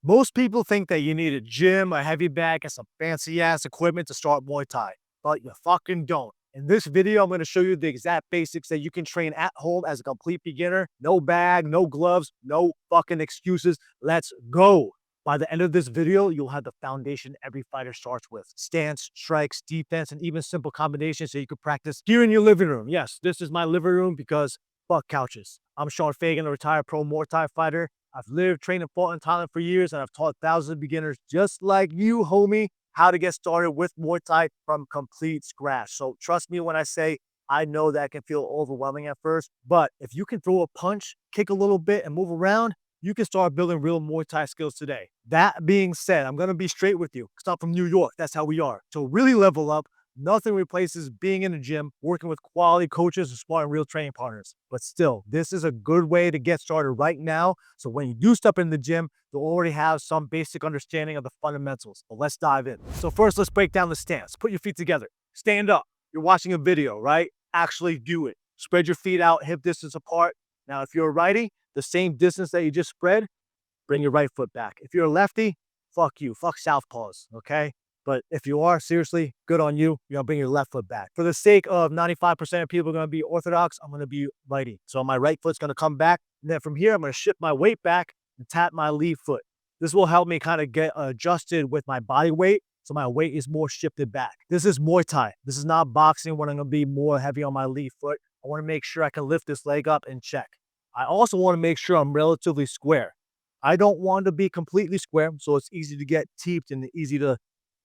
Most people think that you need a gym, a heavy bag, and some fancy ass equipment to start Muay Thai, but you fucking don't. In this video, I'm going to show you the exact basics that you can train at home as a complete beginner. No bag, no gloves, no fucking excuses. Let's go. By the end of this video, you'll have the foundation every fighter starts with. Stance, strikes, defense, and even simple combinations so you can practice here in your living room. Yes, this is my living room because fuck couches. I'm Sean Fagan, a retired pro Muay Thai fighter. I've lived, trained, and fought in Thailand for years, and I've taught thousands of beginners just like you, homie, how to get started with Muay Thai from complete scratch. So trust me when I say I know that can feel overwhelming at first, but if you can throw a punch, kick a little bit, and move around, you can start building real Muay Thai skills today. That being said, I'm going to be straight with you. It's not from New York. That's how we are. To really level up, nothing replaces being in a gym, working with quality coaches, and sparring real training partners. But still, this is a good way to get started right now. So when you do step in the gym, you'll already have some basic understanding of the fundamentals. But let's dive in. So first, let's break down the stance. Put your feet together. Stand up. You're watching a video, right? Actually do it. Spread your feet out, hip distance apart. Now, if you're a righty, the same distance that you just spread, bring your right foot back. If you're a lefty, fuck you. Fuck southpaws, okay? But if you are, seriously, good on you. You're gonna bring your left foot back. For the sake of 95% of people are gonna be orthodox, I'm gonna be righty. So my right foot's gonna come back. And then from here, I'm gonna shift my weight back and tap my lead foot. This will help me kind of get adjusted with my body weight. So my weight is more shifted back. This is Muay Thai. This is not boxing when I'm gonna be more heavy on my lead foot. I wanna make sure I can lift this leg up and check. I also wanna make sure I'm relatively square. I don't want to be completely square, so it's easy to get teeped and easy to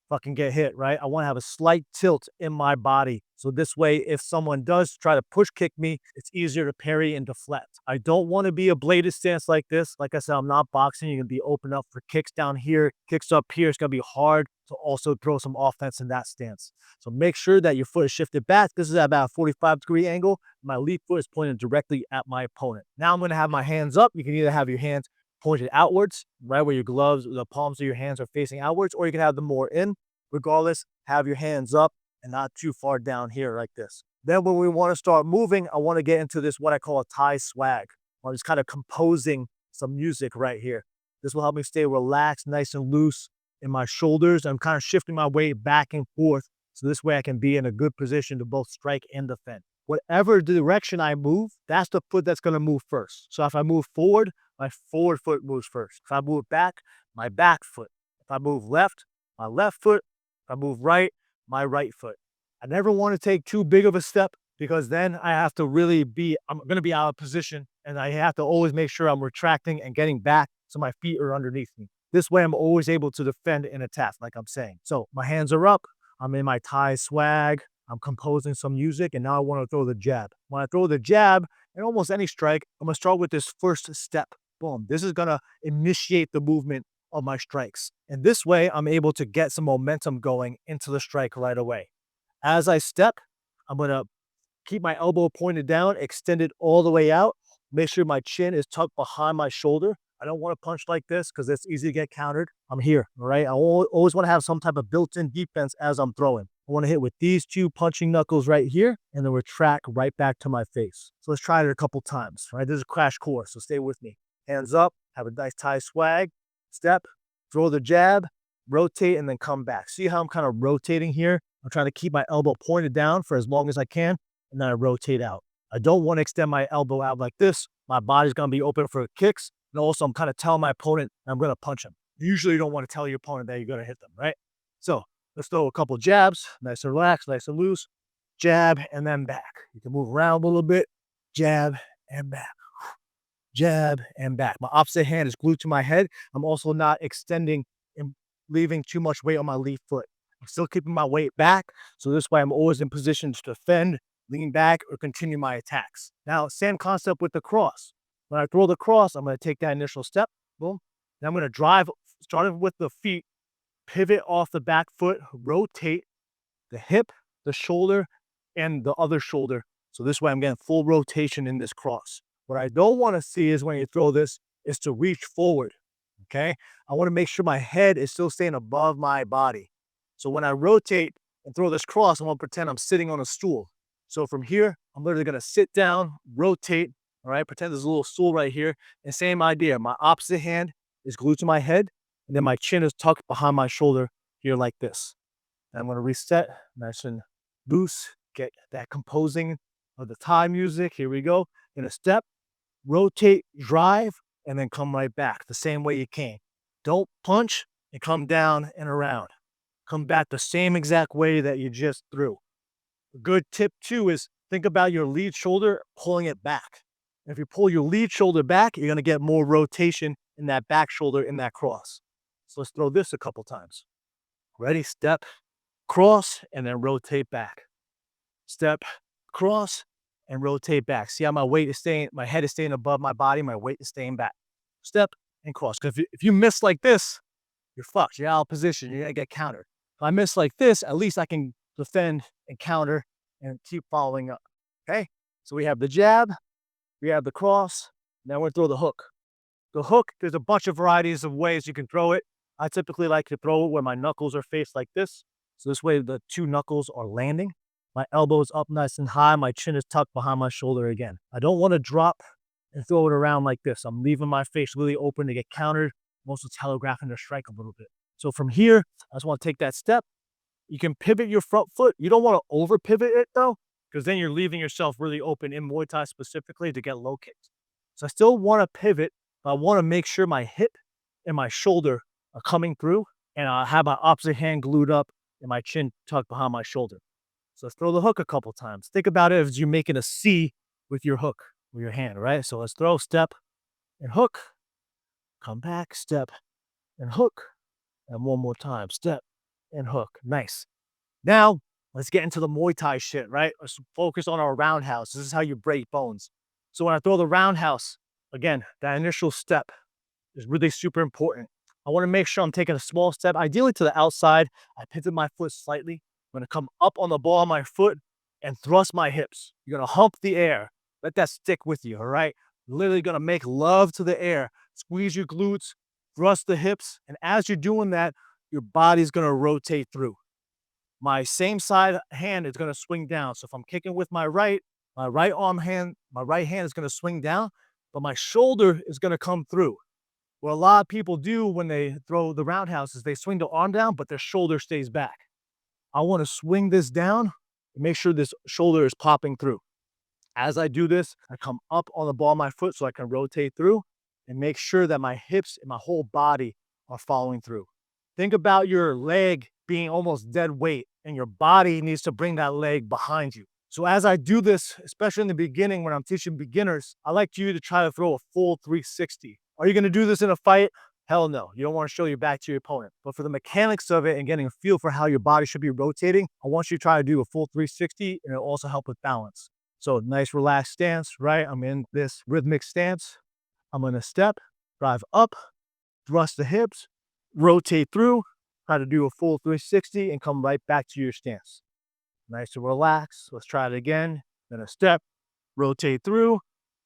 fucking get hit, right? I want to have a slight tilt in my body. So this way, if someone does try to push kick me, it's easier to parry and deflect. I don't want to be a bladed stance like this. Like I said, I'm not boxing. You're going to be open up for kicks down here, kicks up here. It's going to be hard to also throw some offense in that stance. So make sure that your foot is shifted back. This is at about a 45-degree angle. My lead foot is pointed directly at my opponent. Now I'm going to have my hands up. You can either have your hands pointed outwards, right where your gloves, the palms of your hands are facing outwards, or you can have them more in. Regardless, have your hands up and not too far down here like this. Then when we want to start moving, I want to get into this, what I call a Thai swag. I'm just kind of composing some music right here. This will help me stay relaxed, nice and loose in my shoulders. I'm kind of shifting my weight back and forth. So this way I can be in a good position to both strike and defend. Whatever direction I move, that's the foot that's going to move first. So if I move forward, my forward foot moves first. If I move back, my back foot. If I move left, my left foot. If I move right, my right foot. I never want to take too big of a step because then I have to really I'm going to be out of position and I have to always make sure I'm retracting and getting back so my feet are underneath me. This way I'm always able to defend and attack, like I'm saying. So my hands are up. I'm in my Thai swag. I'm composing some music, and now I want to throw the jab. When I throw the jab, in almost any strike, I'm going to start with this first step. Boom. This is going to initiate the movement of my strikes. And this way, I'm able to get some momentum going into the strike right away. As I step, I'm going to keep my elbow pointed down, extend it all the way out. Make sure my chin is tucked behind my shoulder. I don't want to punch like this because it's easy to get countered. I'm here, all right? I always want to have some type of built-in defense as I'm throwing. I want to hit with these two punching knuckles right here and then retract right back to my face. So let's try it a couple times, right? This is a crash course, so stay with me. Hands up, have a nice Thai swag, step, throw the jab, rotate, and then come back. See how I'm kind of rotating here? I'm trying to keep my elbow pointed down for as long as I can, and then I rotate out. I don't want to extend my elbow out like this. My body's going to be open for kicks. And also, I'm kind of telling my opponent I'm going to punch him. Usually, you don't want to tell your opponent that you're going to hit them, right? So let's throw a couple jabs, nice and relaxed, nice and loose. Jab and then back. You can move around a little bit. Jab and back. Jab and back. My opposite hand is glued to my head. I'm also not extending and leaving too much weight on my lead foot. I'm still keeping my weight back. So this way, I'm always in position to defend, lean back, or continue my attacks. Now, same concept with the cross. When I throw the cross, I'm going to take that initial step. Boom. Then I'm going to drive, starting with the feet, pivot off the back foot, rotate the hip, the shoulder, and the other shoulder. So this way I'm getting full rotation in this cross. What I don't want to see is when you throw this is to reach forward, okay? I want to make sure my head is still staying above my body. So when I rotate and throw this cross, I want to pretend I'm sitting on a stool. So from here, I'm literally going to sit down, rotate, all right? Pretend there's a little stool right here. And same idea. My opposite hand is glued to my head. and then my chin is tucked behind my shoulder here like this. And I'm gonna reset, nice and loose, get that composing of the Thai music. Here we go. In a step, rotate, drive, and then come right back the same way you came. Don't punch and come down and around. Come back the same exact way that you just threw. A good tip too is think about your lead shoulder pulling it back. If you pull your lead shoulder back, you're gonna get more rotation in that back shoulder in that cross. So let's throw this a couple times. Ready? Step, cross, and then rotate back. Step, cross, and rotate back. See how my head is staying above my body, my weight is staying back. Step and cross. Because if you miss like this, you're fucked. You're out of position. You're gonna get countered. If I miss like this, at least I can defend and counter and keep following up. Okay? So we have the jab, we have the cross, now we're gonna throw the hook. The hook, there's a bunch of varieties of ways you can throw it. I typically like to throw it where my knuckles are faced like this. So this way the two knuckles are landing. My elbow is up nice and high. My chin is tucked behind my shoulder again. I don't want to drop and throw it around like this. I'm leaving my face really open to get countered. I'm also telegraphing their strike a little bit. So from here, I just want to take that step. You can pivot your front foot. You don't want to over pivot it though, because then you're leaving yourself really open in Muay Thai specifically to get low kicks. So I still want to pivot, but I want to make sure my hip and my shoulder are coming through, and I have my opposite hand glued up and my chin tucked behind my shoulder. So let's throw the hook a couple times. Think about it as you're making a C with your hook, with your hand, right? So let's throw, step, and hook. Come back, step, and hook. And one more time, step, and hook. Nice. Now, let's get into the Muay Thai shit, right? Let's focus on our roundhouse. This is how you break bones. So when I throw the roundhouse, again, that initial step is really super important. I want to make sure I'm taking a small step, ideally to the outside. I pivot my foot slightly. I'm going to come up on the ball of my foot and thrust my hips. You're going to hump the air. Let that stick with you, all right? Literally going to make love to the air. Squeeze your glutes, thrust the hips, and as you're doing that, your body's going to rotate through. My same side hand is going to swing down. So if I'm kicking with my right hand is going to swing down, but my shoulder is going to come through. What a lot of people do when they throw the roundhouse is they swing the arm down, but their shoulder stays back. I want to swing this down and make sure this shoulder is popping through. As I do this, I come up on the ball of my foot so I can rotate through and make sure that my hips and my whole body are following through. Think about your leg being almost dead weight, and your body needs to bring that leg behind you. So as I do this, especially in the beginning when I'm teaching beginners, I like you to try to throw a full 360. Are you going to do this in a fight? Hell no. You don't want to show your back to your opponent. But for the mechanics of it and getting a feel for how your body should be rotating, I want you to try to do a full 360, and it'll also help with balance. So nice relaxed stance, right? I'm in this rhythmic stance. I'm going to step, drive up, thrust the hips, rotate through, try to do a full 360 and come right back to your stance. Nice and relaxed. Let's try it again. Then a step, rotate through,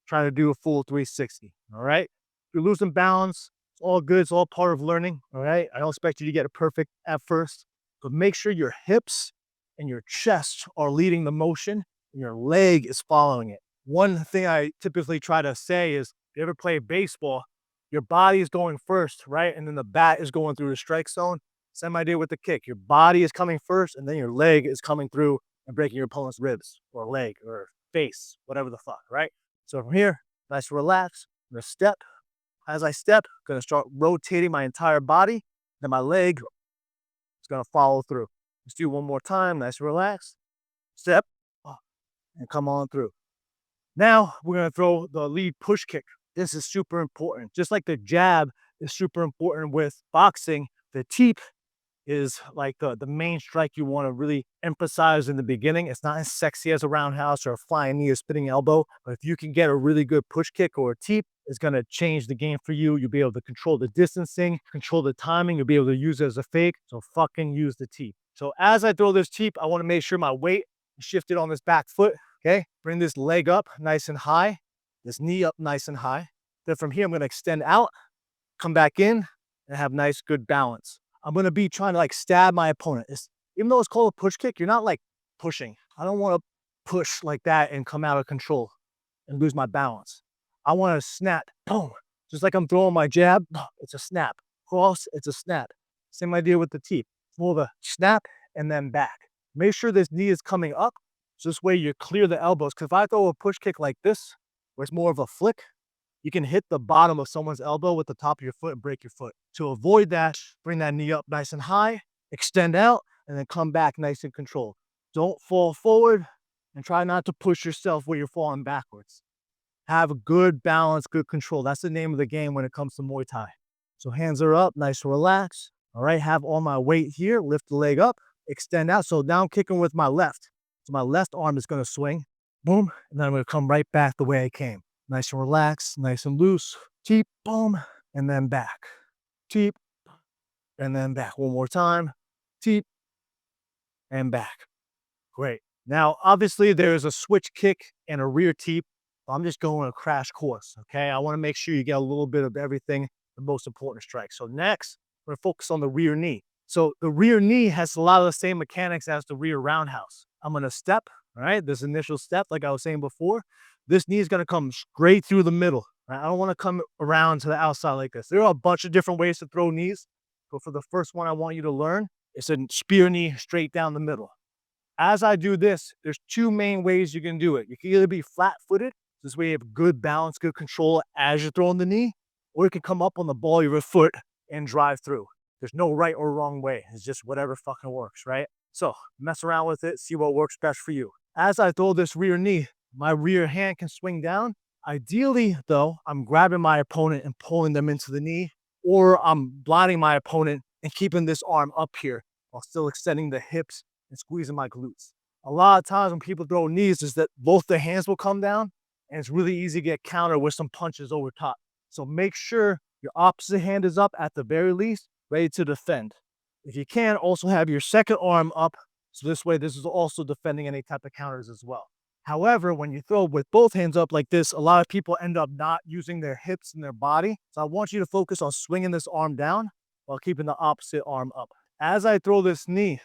try to do a full 360. All right. If you're losing balance, it's all good. It's all part of learning. All right. I don't expect you to get it perfect at first, but make sure your hips and your chest are leading the motion and your leg is following it. One thing I typically try to say is, if you ever play baseball, your body is going first, right? And then the bat is going through the strike zone. Same idea with the kick. Your body is coming first, and then your leg is coming through and breaking your opponent's ribs or leg or face, whatever the fuck, right? So from here, nice relax. I'm gonna step. As I step, I'm gonna start rotating my entire body. Then my leg is gonna follow through. Let's do one more time. Nice relax. Step and come on through. Now we're gonna throw the lead push kick. This is super important. Just like the jab is super important with boxing, the teep is like the main strike you want to really emphasize in the beginning. It's not as sexy as a roundhouse or a flying knee or spinning elbow, but if you can get a really good push kick or a teep, it's going to change the game for you. You'll be able to control the distancing, control the timing. You'll be able to use it as a fake. So fucking use the teep. So as I throw this teep, I want to make sure my weight is shifted on this back foot. Okay. Bring this leg up nice and high, this knee up nice and high. Then from here, I'm going to extend out, come back in, and have nice, good balance. I'm going to be trying to like stab my opponent. Even though it's called a push kick, you're not like pushing. I don't want to push like that and come out of control and lose my balance. I want to snap, boom. Just like I'm throwing my jab, it's a snap. cross, it's a snap. Same idea with the teep. It's more of a snap and then back. Make sure this knee is coming up, so this way you clear the elbows. Because if I throw a push kick like this, where it's more of a flick, you can hit the bottom of someone's elbow with the top of your foot and break your foot. To avoid that, bring that knee up nice and high, extend out, and then come back nice and controlled. Don't fall forward and try not to push yourself where you're falling backwards. Have a good balance, good control. That's the name of the game when it comes to Muay Thai. So hands are up, nice and relaxed. All right, have all my weight here, lift the leg up, extend out. So now I'm kicking with my left. So my left arm is gonna swing, boom, and then I'm gonna come right back the way I came. Nice and relaxed, nice and loose. Teep, boom, and then back. Teep, and then back. One more time. Teep, and back. Great. Now, obviously, there's a switch kick and a rear teep. I'm just going a crash course, okay? I want to make sure you get a little bit of everything, the most important strike. So next, we're going to focus on the rear knee. So the rear knee has a lot of the same mechanics as the rear roundhouse. I'm going to step, all right? This initial step, like I was saying before, this knee is going to come straight through the middle. Right? I don't want to come around to the outside like this. There are a bunch of different ways to throw knees. But for the first one I want you to learn, it's a spear knee straight down the middle. As I do this, there's two main ways you can do it. You can either be flat-footed, this way you have good balance, good control as you're throwing the knee, or you can come up on the ball of your foot and drive through. There's no right or wrong way. It's just whatever fucking works, right? So mess around with it, see what works best for you. As I throw this rear knee, my rear hand can swing down. Ideally, though, I'm grabbing my opponent and pulling them into the knee, or I'm blinding my opponent and keeping this arm up here while still extending the hips and squeezing my glutes. A lot of times when people throw knees is that both their hands will come down, and it's really easy to get countered with some punches over top. So make sure your opposite hand is up at the very least, ready to defend. If you can, also have your second arm up, so this way this is also defending any type of counters as well. However, when you throw with both hands up like this, a lot of people end up not using their hips and their body. So I want you to focus on swinging this arm down while keeping the opposite arm up. As I throw this knee,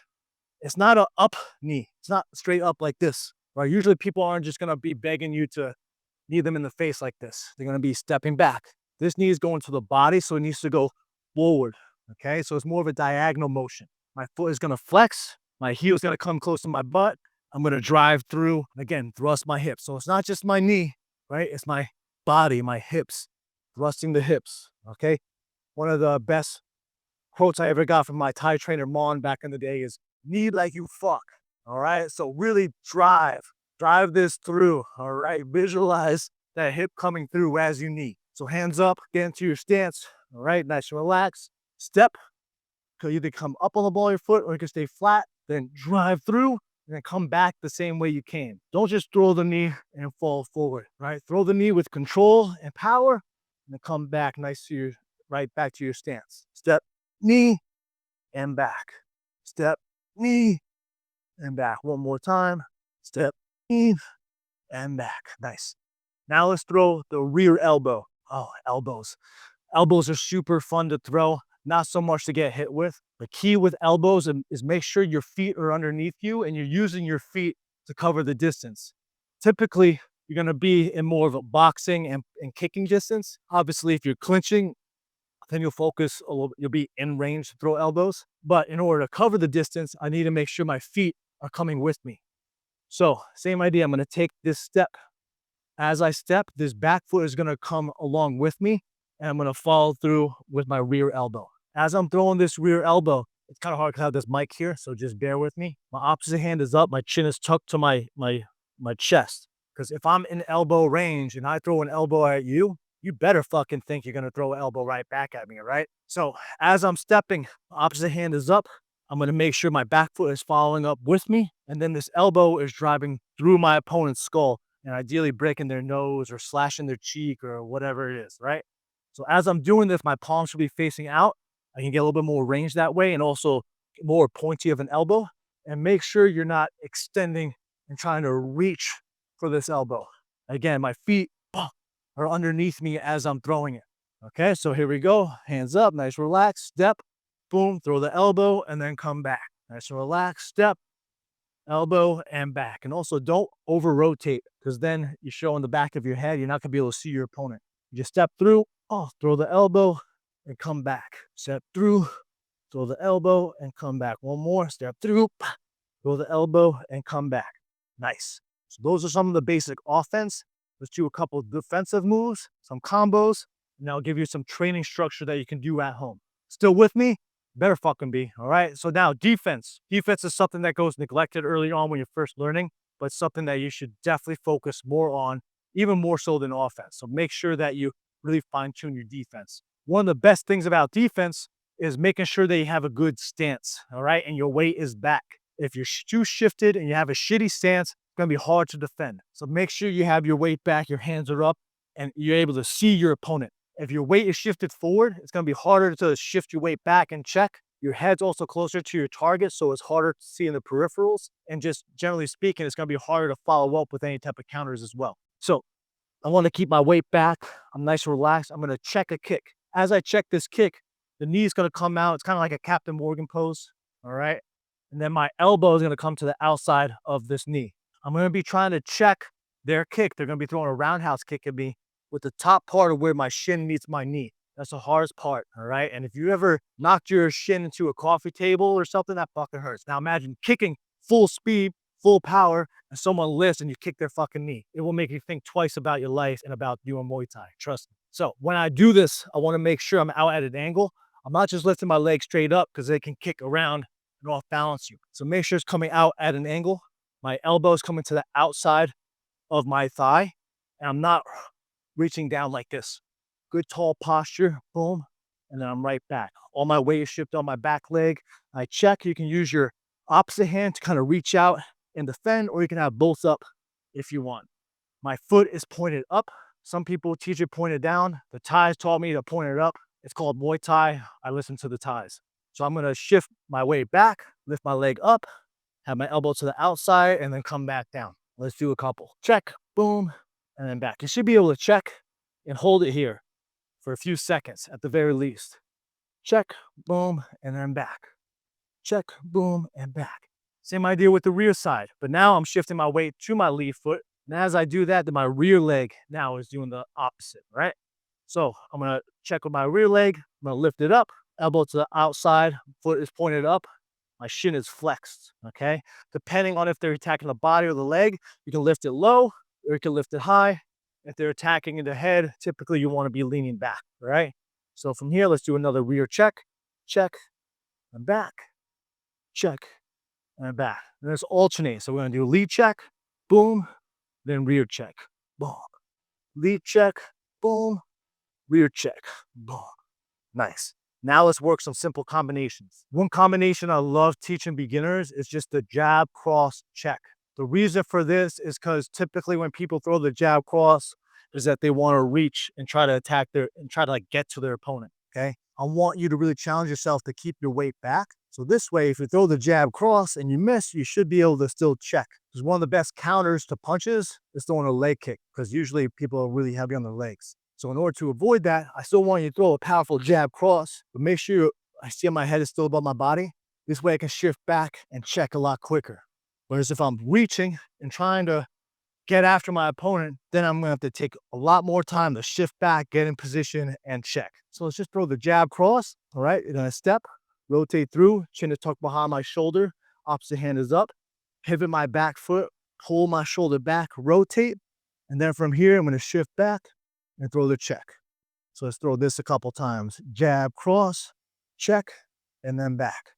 it's not an up knee. It's not straight up like this, right? Usually people aren't just gonna be begging you to knee them in the face like this. They're gonna be stepping back. This knee is going to the body, so it needs to go forward, okay? So it's more of a diagonal motion. My foot is gonna flex, my heel is gonna come close to my butt. I'm gonna drive through, again, thrust my hips. So it's not just my knee, right? It's my body, my hips, thrusting the hips, okay? One of the best quotes I ever got from my Thai trainer, Mon, back in the day is, knee like you fuck, all right? So really drive this through, all right? Visualize that hip coming through as you knee. So hands up, get into your stance, all right? Nice and relaxed. Step, could either come up on the ball of your foot or you can stay flat, then drive through, and then come back the same way you came. Don't just throw the knee and fall forward, right? Throw the knee with control and power, and then come back nice to your, right back to your stance. Step, knee, and back. Step, knee, and back. One more time. Step, knee, and back. Nice. Now let's throw the rear elbow. Oh, elbows. Elbows are super fun to throw, not so much to get hit with. The key with elbows is make sure your feet are underneath you and you're using your feet to cover the distance. Typically, you're gonna be in more of a boxing and kicking distance. Obviously, if you're clinching, then you'll focus a little, you'll be in range to throw elbows. But in order to cover the distance, I need to make sure my feet are coming with me. So same idea, I'm gonna take this step. As I step, this back foot is gonna come along with me, and I'm gonna follow through with my rear elbow. As I'm throwing this rear elbow, it's kind of hard because I have this mic here, so just bear with me. My opposite hand is up, my chin is tucked to my chest. Because if I'm in elbow range and I throw an elbow at you, you better fucking think you're gonna throw an elbow right back at me, right? So as I'm stepping, opposite hand is up. I'm gonna make sure my back foot is following up with me, and then this elbow is driving through my opponent's skull and ideally breaking their nose or slashing their cheek or whatever it is, right? So as I'm doing this, my palm should be facing out. I can get a little bit more range that way and also more pointy of an elbow. And make sure you're not extending and trying to reach for this elbow. Again, my feet are underneath me as I'm throwing it. Okay, so here we go. Hands up, nice relax, step, boom, throw the elbow and then come back. Nice and relax, step, elbow and back. And also don't over rotate because then you're showing the back of your head. You're not gonna be able to see your opponent. You just step through, throw the elbow, and come back. Step through, throw the elbow and come back. One more, step through, throw the elbow and come back. Nice. So those are some of the basic offense. Let's do a couple of defensive moves, some combos, and I'll give you some training structure that you can do at home. Still with me? Better fucking be, all right? So now defense. Defense is something that goes neglected early on when you're first learning, but something that you should definitely focus more on, even more so than offense. So make sure that you really fine tune your defense. One of the best things about defense is making sure that you have a good stance, all right? And your weight is back. If you're too shifted and you have a shitty stance, it's gonna be hard to defend. So make sure you have your weight back, your hands are up, and you're able to see your opponent. If your weight is shifted forward, it's gonna be harder to shift your weight back and check. Your head's also closer to your target, so it's harder to see in the peripherals. And just generally speaking, it's gonna be harder to follow up with any type of counters as well. So I wanna keep my weight back. I'm nice and relaxed. I'm gonna check a kick. As I check this kick, the knee is gonna come out. It's kind of like a Captain Morgan pose, all right? And then my elbow is gonna come to the outside of this knee. I'm gonna be trying to check their kick. They're gonna be throwing a roundhouse kick at me with the top part of where my shin meets my knee. That's the hardest part, all right? And if you ever knocked your shin into a coffee table or something, that fucking hurts. Now imagine kicking full speed, full power, and someone lifts and you kick their fucking knee. It will make you think twice about your life and about doing Muay Thai, trust me. So when I do this, I wanna make sure I'm out at an angle. I'm not just lifting my leg straight up because they can kick around and off balance you. So make sure it's coming out at an angle. My elbow is coming to the outside of my thigh, and I'm not reaching down like this. Good tall posture, boom, and then I'm right back. All my weight is shifted on my back leg. I check. You can use your opposite hand to kind of reach out and defend, or you can have both up if you want. My foot is pointed up. Some people teach it pointed down. The Thais taught me to point it up. It's called Muay Thai. I listen to the Thais. So I'm gonna shift my weight back, lift my leg up, have my elbow to the outside, and then come back down. Let's do a couple. Check, boom, and then back. You should be able to check and hold it here for a few seconds at the very least. Check, boom, and then back. Check, boom, and back. Same idea with the rear side, but now I'm shifting my weight to my lead foot. And as I do that, then my rear leg now is doing the opposite, right? So I'm gonna check with my rear leg. I'm gonna lift it up, elbow to the outside, foot is pointed up, my shin is flexed, okay? Depending on if they're attacking the body or the leg, you can lift it low or you can lift it high. If they're attacking in the head, typically you wanna be leaning back, all right? So from here, let's do another rear check, check, and back, check, and back. And let's alternate. So we're gonna do lead check, boom, then rear check, boom. Lead check, boom, rear check, boom. Nice. Now let's work some simple combinations. One combination I love teaching beginners is just the jab, cross, check. The reason for this is because typically when people throw the jab cross is that they want to reach and try to attack and try to like get to their opponent, okay? I want you to really challenge yourself to keep your weight back. So this way, if you throw the jab cross and you miss, you should be able to still check. Because one of the best counters to punches is throwing a leg kick, because usually people are really heavy on their legs. So in order to avoid that, I still want you to throw a powerful jab cross, but make sure I see my head is still above my body. This way I can shift back and check a lot quicker. Whereas if I'm reaching and trying to get after my opponent, then I'm gonna have to take a lot more time to shift back, get in position, and check. So let's just throw the jab cross, all right? You're gonna step, rotate through, chin is tucked behind my shoulder, opposite hand is up, pivot my back foot, pull my shoulder back, rotate, and then from here, I'm gonna shift back and throw the check. So let's throw this a couple times. Jab, cross, check, and then back.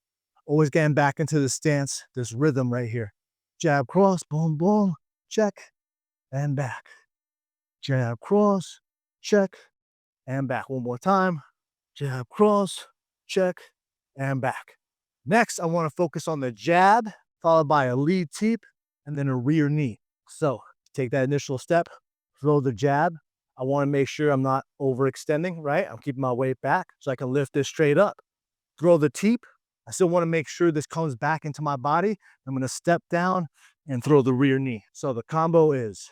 Always getting back into the stance, this rhythm right here. Jab, cross, boom, boom, check, and back. Jab, cross, check, and back. One more time. Jab, cross, check, and back. Next, I want to focus on the jab, followed by a lead teep, and then a rear knee. So take that initial step, throw the jab. I want to make sure I'm not overextending, right? I'm keeping my weight back so I can lift this straight up. Throw the teep. I still want to make sure this comes back into my body. I'm going to step down and throw the rear knee. So the combo is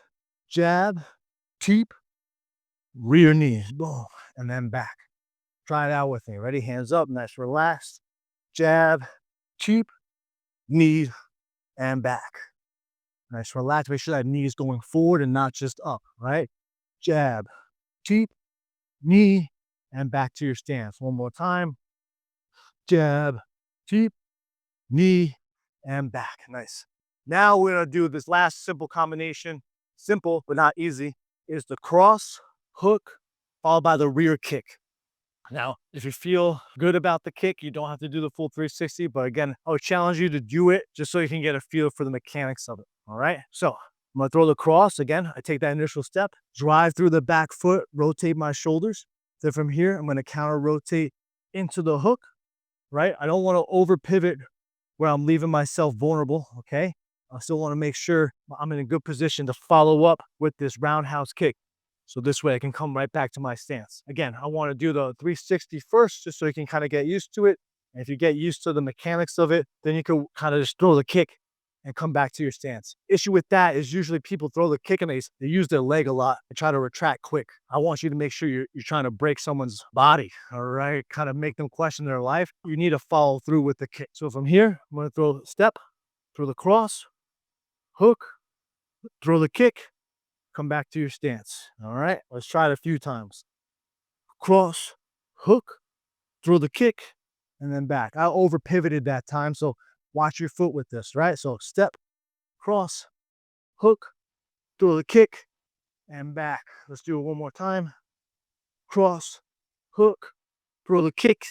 jab, teep, rear knee, boom, and then back. Try it out with me. Ready? Hands up, nice, relaxed. Jab, teep, knee, and back. Nice, relax. Make sure that knee is going forward and not just up, right? Jab, teep, knee, and back to your stance. One more time. Jab, teep, knee, and back. Nice. Now we're gonna do this last simple combination. Simple, but not easy, is the cross, hook, followed by the rear kick. Now, if you feel good about the kick, you don't have to do the full 360, but again, I would challenge you to do it just so you can get a feel for the mechanics of it, all right? So I'm gonna throw the cross. Again, I take that initial step, drive through the back foot, rotate my shoulders. Then from here, I'm gonna counter rotate into the hook, right? I don't wanna over pivot where I'm leaving myself vulnerable, okay? I still wanna make sure I'm in a good position to follow up with this roundhouse kick. So this way I can come right back to my stance. Again, I want to do the 360 first, just so you can kind of get used to it. And if you get used to the mechanics of it, then you can kind of just throw the kick and come back to your stance. Issue with that is usually people throw the kick and they use their leg a lot and try to retract quick. I want you to make sure you're trying to break someone's body, all right? Kind of make them question their life. You need to follow through with the kick. So from here, I'm going to throw a step, throw the cross, hook, throw the kick, come back to your stance. All right, let's try it a few times. Cross, hook, throw the kick, and then back. I over pivoted that time, so watch your foot with this, right? So step, cross, hook, throw the kick, and back. Let's do it one more time. Cross, hook, throw the kick,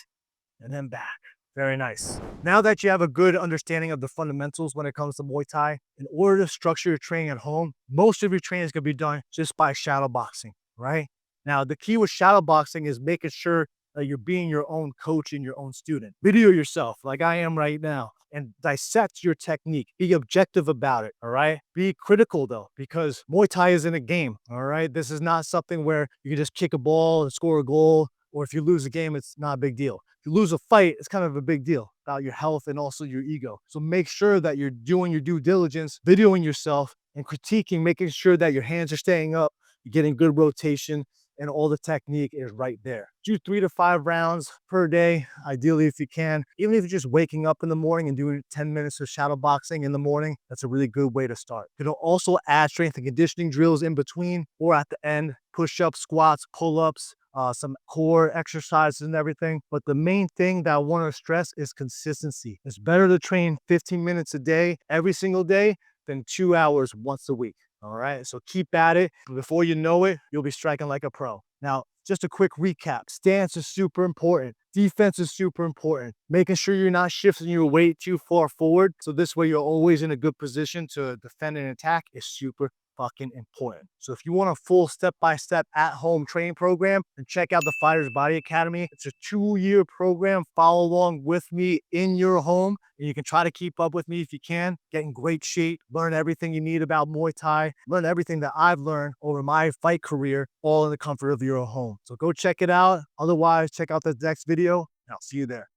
and then back. Very nice. Now that you have a good understanding of the fundamentals when it comes to Muay Thai, in order to structure your training at home, most of your training is going to be done just by shadow boxing, right? Now, the key with shadow boxing is making sure that you're being your own coach and your own student. Video yourself like I am right now and dissect your technique. Be objective about it, all right? Be critical though, because Muay Thai isn't a game, all right? This is not something where you can just kick a ball and score a goal, or if you lose a game, it's not a big deal. If you lose a fight, it's kind of a big deal about your health and also your ego. So make sure that you're doing your due diligence, videoing yourself and critiquing, making sure that your hands are staying up, you're getting good rotation, and all the technique is right there. Do 3 to 5 rounds per day, ideally if you can. Even if you're just waking up in the morning and doing 10 minutes of shadow boxing in the morning, that's a really good way to start. You can also add strength and conditioning drills in between or at the end, push-ups, squats, pull-ups, some core exercises and everything. But the main thing that I want to stress is consistency. It's better to train 15 minutes a day, every single day, than 2 hours once a week. All right, so keep at it. Before you know it, you'll be striking like a pro. Now, just a quick recap. Stance is super important. Defense is super important. Making sure you're not shifting your weight too far forward, so this way you're always in a good position to defend and attack, is super fucking important. So if you want a full step-by-step at-home training program, then check out the Fighter's Body Academy. It's a 2-year program. Follow along with me in your home, and you can try to keep up with me if you can. Get in great shape, learn everything you need about Muay Thai, learn everything that I've learned over my fight career, all in the comfort of your home. So go check it out. Otherwise, check out the next video, and I'll see you there.